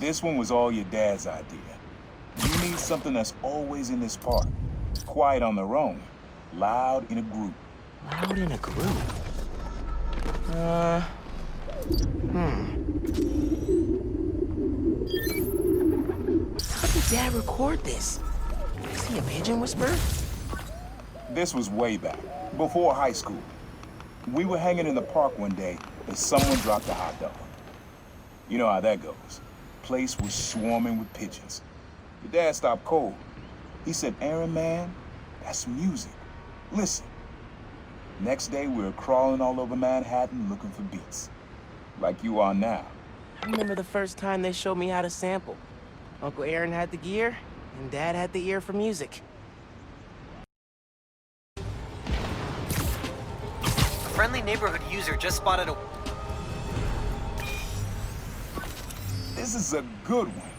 This one was all your dad's idea. You need something that's always in this park. Quiet on their own, loud in a group. Loud in a group? How did Dad record this? Is he a pigeon whisperer? This was way back, before high school. We were hanging in the park one day and someone dropped a hot dog. You know how that goes. Place was swarming with pigeons. Your dad stopped cold. He said, "Aaron, man, that's music. Listen." Next day, we were crawling all over Manhattan looking for beats. Like you are now. I remember the first time they showed me how to sample. Uncle Aaron had the gear, and Dad had the ear for music. A friendly neighborhood user just spotted a... This is a good one.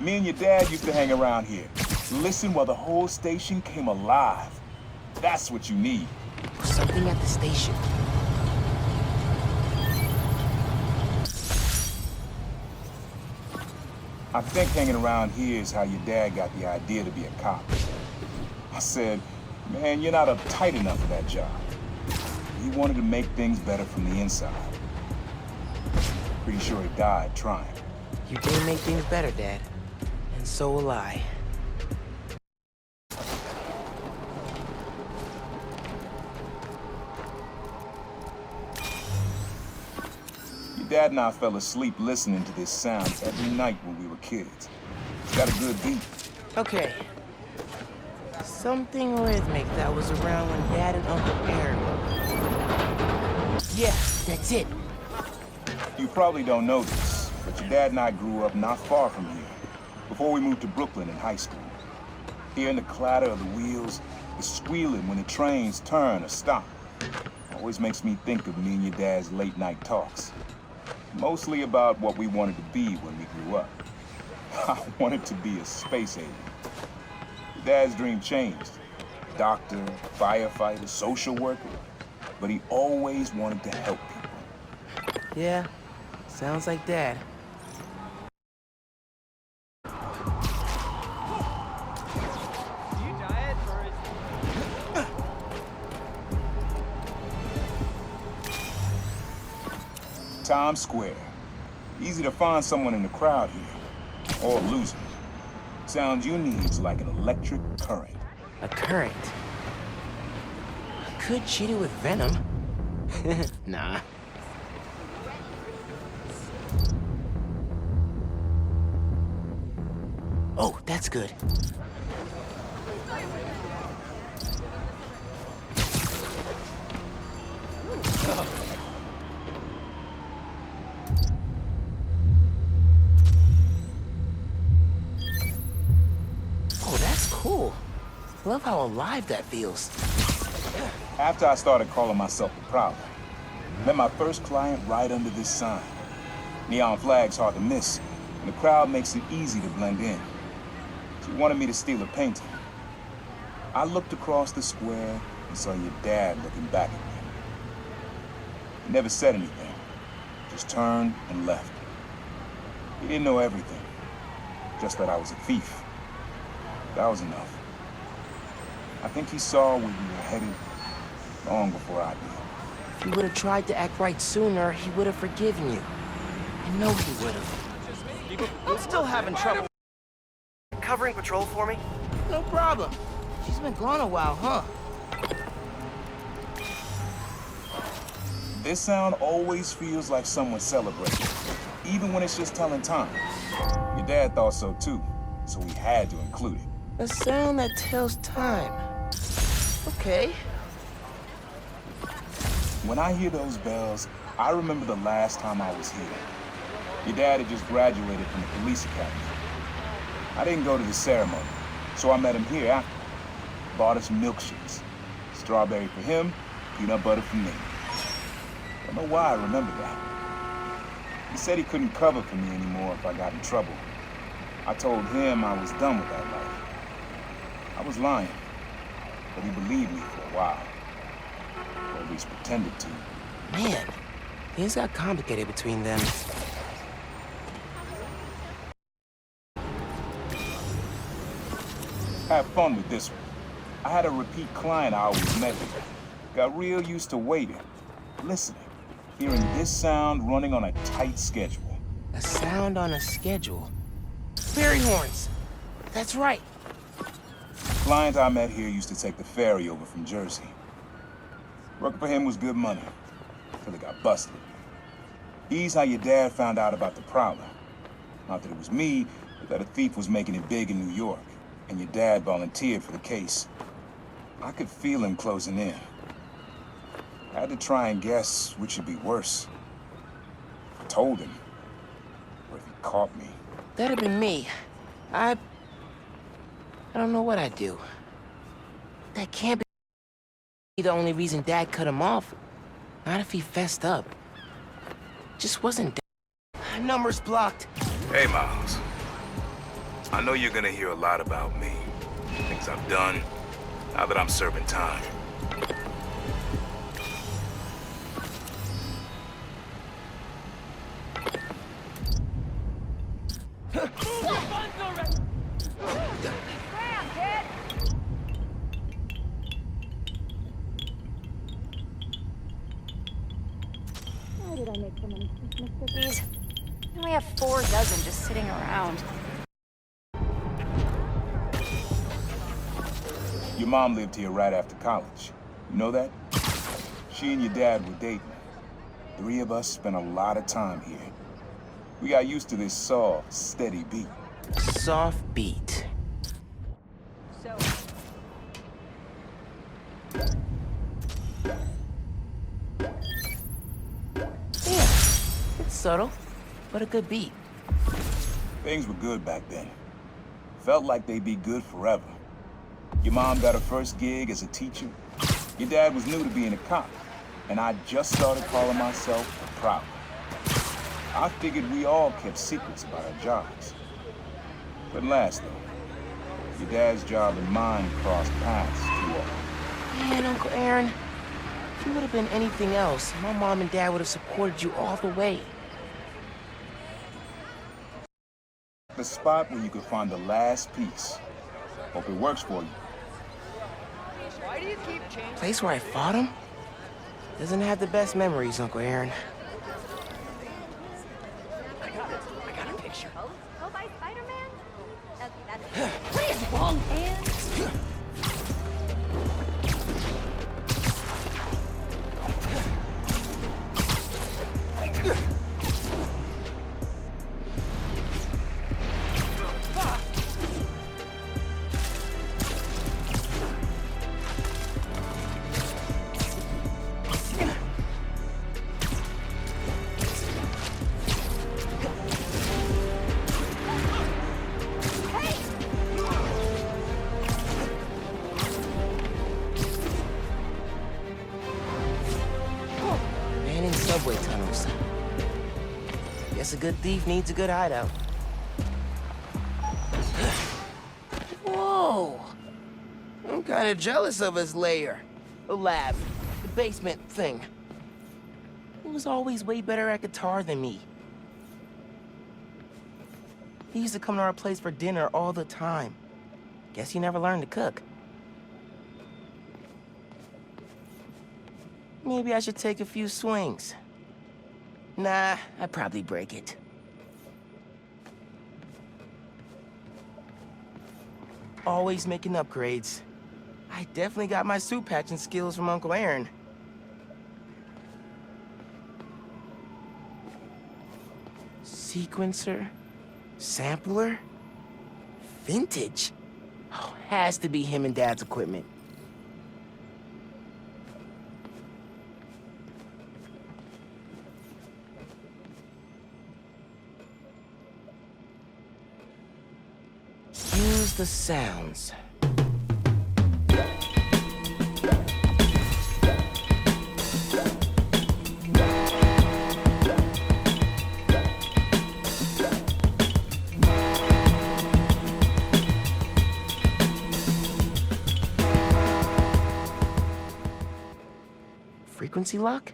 Me and your dad used to hang around here. Listen while the whole station came alive. That's what you need. Something at the station. I think hanging around here is how your dad got the idea to be a cop. I said, "Man, you're not uptight enough for that job." He wanted to make things better from the inside. Pretty sure he died trying. You did make things better, Dad. And so will I. Your dad and I fell asleep listening to this sound every night when we were kids. It's got a good beat. Okay. Something rhythmic that was around when Dad and Uncle Aaron were. Yeah, that's it. You probably don't know this, but your dad and I grew up not far from here, before we moved to Brooklyn in high school. Hearing the clatter of the wheels, the squealing when the trains turn or stop, always makes me think of me and your dad's late night talks. Mostly about what we wanted to be when we grew up. I wanted to be a space alien. Your dad's dream changed. Doctor, firefighter, social worker. But he always wanted to help people. Yeah, sounds like Dad. Times Square. Easy to find someone in the crowd here. Or lose them. Sound you need is like an electric current. A current? I could cheat it with venom. Nah. Oh, that's good. Oh, that's cool. Love how alive that feels. After I started calling myself the Prowler, met my first client right under this sign. Neon flag's hard to miss, and the crowd makes it easy to blend in. She wanted me to steal a painting. I looked across the square and saw your dad looking back at me. He never said anything, just turned and left. He didn't know everything, just that I was a thief. That was enough. I think he saw where we were headed long before I did. If he would have tried to act right sooner, he would have forgiven you. I know he would have. I'm still having trouble. Covering patrol for me? No problem. She's been gone a while, huh? This sound always feels like someone's celebrating, even when it's just telling time. Your dad thought so too, so we had to include it. A sound that tells time. Okay. When I hear those bells, I remember the last time I was here. Your dad had just graduated from the police academy. I didn't go to the ceremony, so I met him here after. Bought us milkshakes. Strawberry for him, peanut butter for me. Don't know why I remember that. He said he couldn't cover for me anymore if I got in trouble. I told him I was done with that life. I was lying, but he believed me for a while. Or at least pretended to. Man, things got complicated between them. Have fun with this one. I had a repeat client I always met with. Got real used to waiting, listening, hearing this sound running on a tight schedule. A sound on a schedule. Ferry horns. That's right. Client I met here used to take the ferry over from Jersey. Working for him was good money, till he got busted. He's how your dad found out about the Prowler. Not that it was me, but that a thief was making it big in New York, and your dad volunteered for the case. I could feel him closing in. I had to try and guess which should be worse. If I told him, or if he caught me. That'd have been me. I don't know what I'd do. That can't be the only reason Dad cut him off. Not if he fessed up. Just wasn't numbers blocked. Hey, Miles. I know you're gonna hear a lot about me. Things I've done, now that I'm serving time. Why did I make so many Christmas cookies? I only have 4 dozen just sitting around. Your mom lived here right after college. You know that? She and your dad were dating. 3 of us spent a lot of time here. We got used to this soft, steady beat. Soft beat. So... Yeah, it's subtle, but a good beat. Things were good back then. Felt like they'd be good forever. Your mom got her first gig as a teacher. Your dad was new to being a cop, and I just started calling myself a Prowler. I figured we all kept secrets about our jobs. Couldn't last, though. Your dad's job and mine crossed paths too often. Man, Uncle Aaron, if you would have been anything else, my mom and dad would have supported you all the way. The spot where you could find the last piece. Hope it works for you. Why do you keep changing? Place where I fought him? Doesn't have the best memories, Uncle Aaron. I got a picture. Go by Spider-Man? Okay, that's... What is wrong, man? Subway tunnels. Guess a good thief needs a good hideout. Whoa! I'm kind of jealous of his lair. The lab. The basement thing. He was always way better at guitar than me. He used to come to our place for dinner all the time. Guess he never learned to cook. Maybe I should take a few swings. Nah, I'd probably break it. Always making upgrades. I definitely got my suit patching skills from Uncle Aaron. Sequencer? Sampler? Vintage? Oh, has to be him and Dad's equipment. Use the sounds. Frequency lock?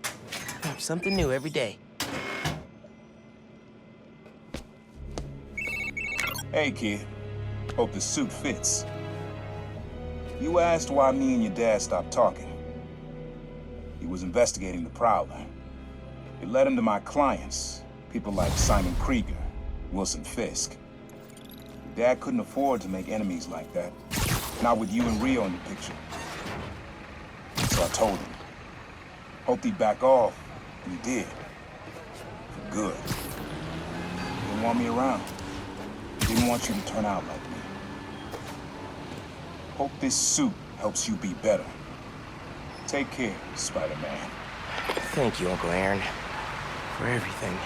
Something new every day. Hey, kid. Hope the suit fits. You asked why me and your dad stopped talking. He was investigating the Prowler. It led him to my clients, people like Simon Krieger, Wilson Fisk. Your dad couldn't afford to make enemies like that. Not with you and Rio in the picture. So I told him. Hoped he'd back off, and he did. For good. He didn't want me around. He didn't want you to turn out like me. Hope this suit helps you be better. Take care, Spider-Man. Thank you, Uncle Aaron, for everything.